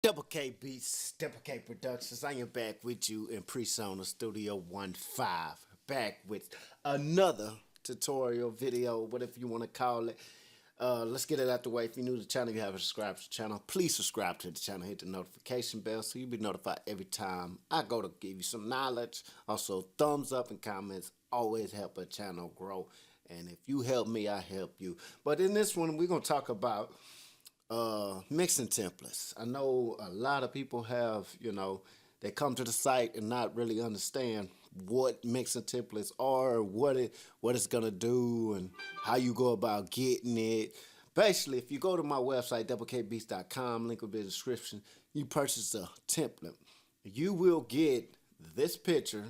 DoubleKBeats, Double K Productions. I am back with you in Presona Studio 15. Back with another tutorial video, whatever you want to call it. Let's get it out the way. If you're new to the channel, you haven't subscribed to the channel, please subscribe to the channel. Hit the notification bell so you'll be notified every time I go to give you some knowledge. Also, thumbs up and comments always help a channel grow. And if you help me, I help you. But in this one, we're going to talk about mixing templates. I know a lot of people have, they come to the site and not really understand what mixing templates are, what it's gonna do, and how you go about getting it. Basically, if you go to my website, DoubleKBeats.com, link will be in the description, you purchase a template. You will get this picture,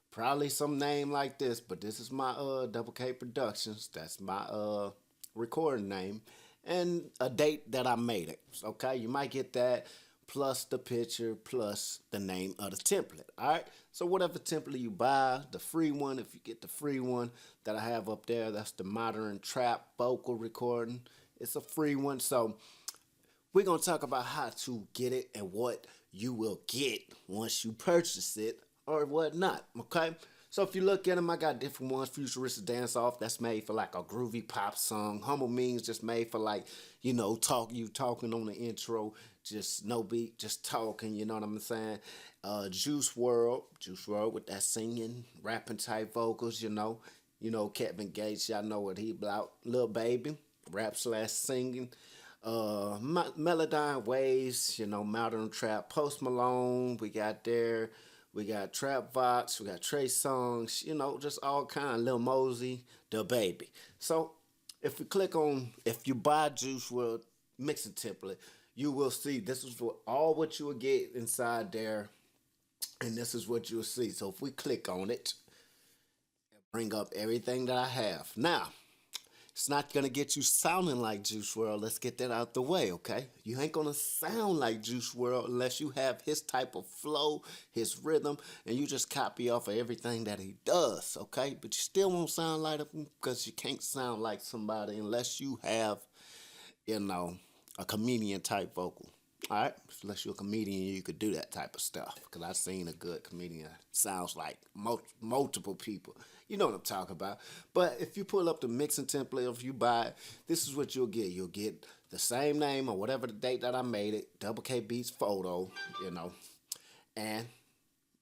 probably some name like this, but this is my Double K Productions. That's my recording name. And a date that I made it. Okay, you might get that plus the picture plus the name of the template. All right, so whatever template you buy, the free one, if you get the free one that I have up there, that's the modern trap vocal recording. It's a free one. So we're gonna talk about how to get it and what you will get once you purchase it or whatnot. Okay. So if you look at them, I got different ones. Futuristic Dance Off, that's made for like a groovy pop song. Humble Means just made for like, you talking on the intro, just no beat, just talking, you know what I'm saying? Juice World with that singing, rapping type vocals, Kevin Gates, y'all know what he about. Lil Baby, rap slash singing. Melodyne Waves, Modern Trap, Post Malone, we got there. We got Trap Vox, we got Trey Songs, just all kind. Lil Mosey, the baby. So if you buy Juice WRLD mixing template, you will see this is what you will get inside there, and this is what you'll see. So if we click on it, it'll bring up everything that I have. Now, it's not going to get you sounding like Juice WRLD. Let's get that out the way, okay? You ain't going to sound like Juice WRLD unless you have his type of flow, his rhythm, and you just copy off of everything that he does, okay? But you still won't sound like him because you can't sound like somebody unless you have, a comedian type vocal. All right, unless you're a comedian, you could do that type of stuff. Because I've seen a good comedian sounds like multiple people. You know what I'm talking about. But if you pull up the mixing template, or if you buy it, this is what you'll get. You'll get the same name or whatever the date that I made it, Double K Beats photo, and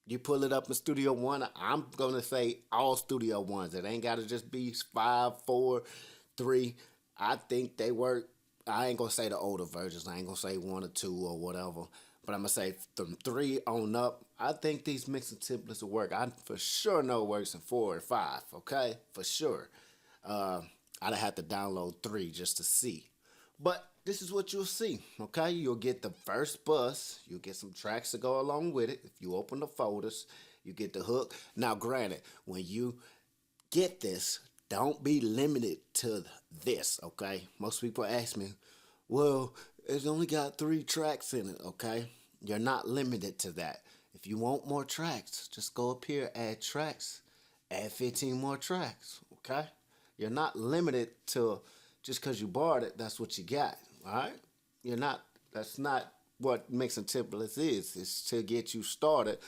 you pull it up in Studio One. I'm gonna say all Studio Ones. It ain't gotta just be 5, 4, 3. I think they work. I ain't gonna say the older versions. I ain't gonna say 1 or 2 or whatever. But I'm gonna say from 3 on up. I think these mixing templates will work. I for sure know it works in 4 or 5. Okay, for sure. I'd have to download 3 just to see. But this is what you'll see. Okay, you'll get the first bus. You'll get some tracks to go along with it. If you open the folders, you get the hook. Now, granted, when you get this, don't be limited to this, okay? Most people ask me, well, it's only got 3 tracks in it, okay? You're not limited to that. If you want more tracks, just go up here, add tracks, add 15 more tracks, okay? You're not limited to just because you bought it, that's what you got, all right? That's not what mixing templates is. It's to get you started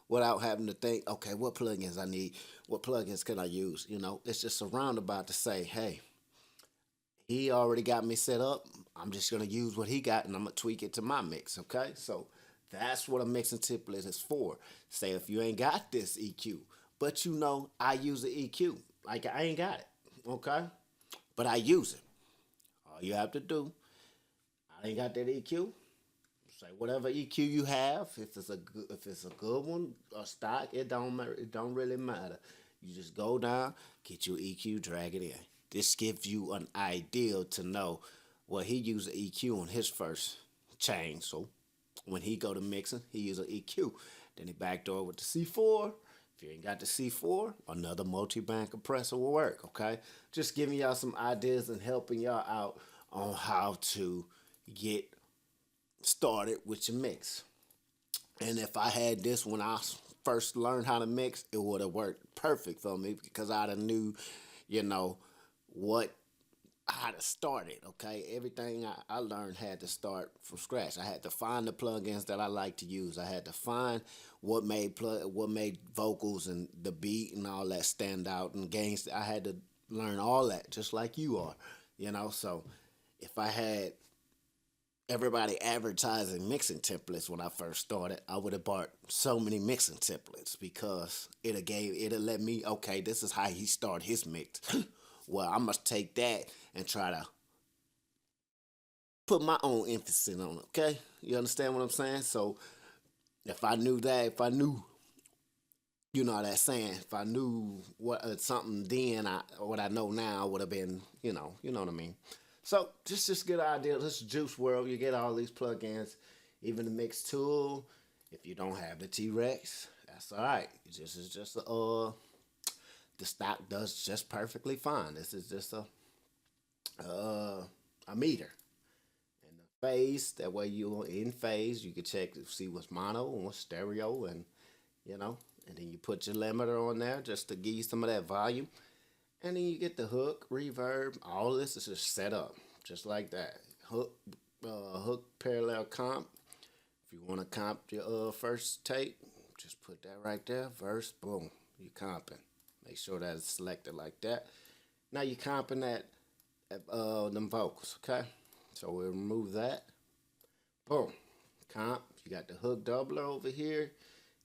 without having to think, okay, what plugins I need, what plugins can I use? It's just a roundabout to say, hey, he already got me set up. I'm just going to use what he got, and I'm going to tweak it to my mix, okay? So that's what a mixing template is for. Say if you ain't got this EQ, but I use the EQ. Like I ain't got it, okay? But I use it. All you have to do, I ain't got that EQ. Say whatever EQ you have, if it's a good one or stock, it don't really matter. You just go down, get your EQ, drag it in. This gives you an idea to know. Well, he used an EQ on his first change, so when he go to mixing, he use an EQ. Then he backdoor with the C4, If you ain't got the C4, another multi-band compressor will work, okay? Just giving y'all some ideas and helping y'all out on how to get started with your mix. And if I had this when I first learned how to mix, it would have worked perfect for me because I'd have knew, you know, what how to start it. Okay, everything I learned had to start from scratch. I had to find the plugins that I like to use. I had to find what made vocals and the beat and all that stand out and gains. I had to learn all that just like you are, So if I had everybody advertising mixing templates when I first started, I would have bought so many mixing templates because it'll let me, okay, this is how he started his mix. Well, I must take that and try to put my own emphasis on it, okay? You understand what I'm saying? So if I knew that, if I knew, that saying, if I knew what something then, what I know now would have been, you know what I mean? So just get an idea. This is Juice World. You get all these plugins, even the mix tool. If you don't have the T-Rex, that's all right. The stock does just perfectly fine. This is just a meter and the phase. That way you're in phase. You can check to see what's mono and what's stereo, and and then you put your limiter on there just to give you some of that volume. And then you get the hook, reverb. All this is just set up just like that. Hook parallel comp. If you want to comp your first take, just put that right there. Verse, boom, you comping. Make sure that it's selected like that. Now you comping them vocals, okay? So we'll remove that. Boom, comp. You got the hook doubler over here.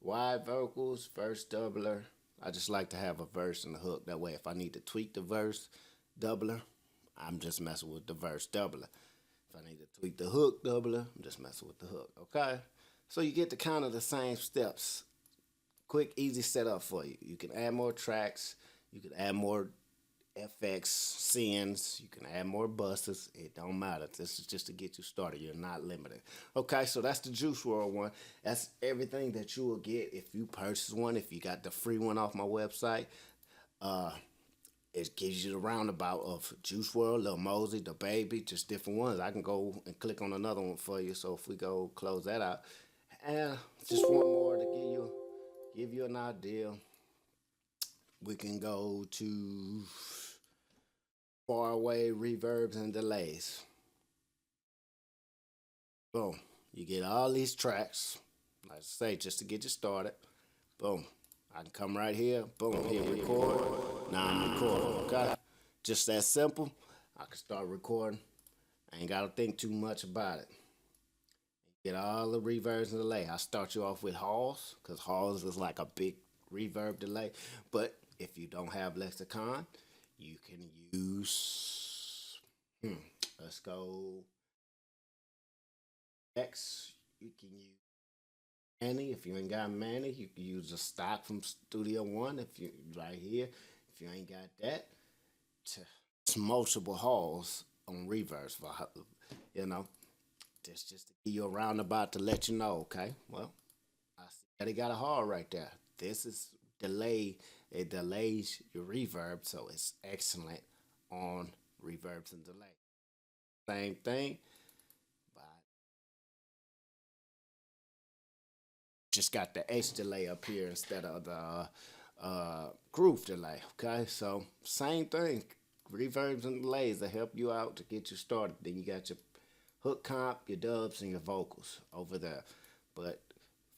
Wide vocals, verse doubler. I just like to have a verse and a hook. That way, if I need to tweak the verse doubler, I'm just messing with the verse doubler. If I need to tweak the hook doubler, I'm just messing with the hook, okay? So you get the kind of the same steps. Quick, easy setup for you. You can add more tracks. You can add more FX sends. You can add more buses. It don't matter. This is just to get you started. You're not limited. Okay, so that's the Juice World one. That's everything that you will get if you purchase one. If you got the free one off my website, it gives you the roundabout of Juice World, Lil Mosey, The Baby, just different ones. I can go and click on another one for you. So if we go close that out, and just one more to give you an idea. We can go to far away reverbs and delays. Boom. You get all these tracks. Like I say, just to get you started. Boom. I can come right here. Boom. Hit record. Now I'm recording. Okay? Just that simple. I can start recording. I ain't got to think too much about it. Get all the reverbs and delay. I start you off with halls, because halls is like a big reverb delay. But if you don't have lexicon, you can use, let's go X. You can use Manny. If you ain't got Manny, you can use a stock from Studio One. If you right here, if you ain't got that, it's multiple halls on reverse for you know. Just to give you a roundabout to let you know. Okay, well, I see that he got a hall right there. This is delay. It delays your reverb, so it's excellent on reverbs and delay. Same thing, but just got the H delay up here instead of the groove delay. Okay, so same thing. Reverbs and delays that help you out to get you started. Then you got your hook comp, your dubs, and your vocals over there. But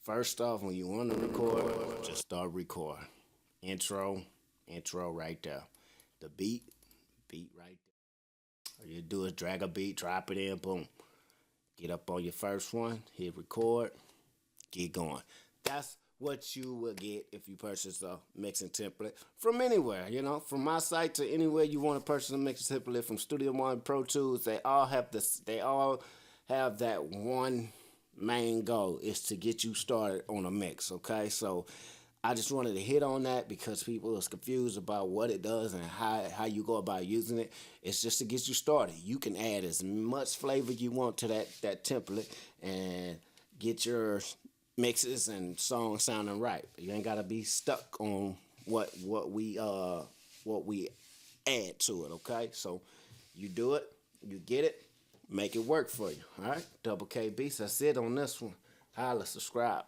first off, when you want to record, just start recording. Intro right there. The beat right there. All you do is drag a beat, drop it in, boom. Get up on your first one, hit record, get going. That's what you will get if you purchase a mixing template from anywhere, from my site to anywhere you want to purchase a mixing template, from Studio One, Pro Tools. They all have that one main goal, is to get you started on a mix. Okay, so I just wanted to hit on that because people was confused about what it does and how you go about using it. It's just to get you started. You can add as much flavor you want to that template and get your mixes and songs sounding right. You ain't gotta be stuck on what we add to it, okay? So you do it, you get it, make it work for you. Alright? Double K Beats. That's it on this one. Holla, subscribe.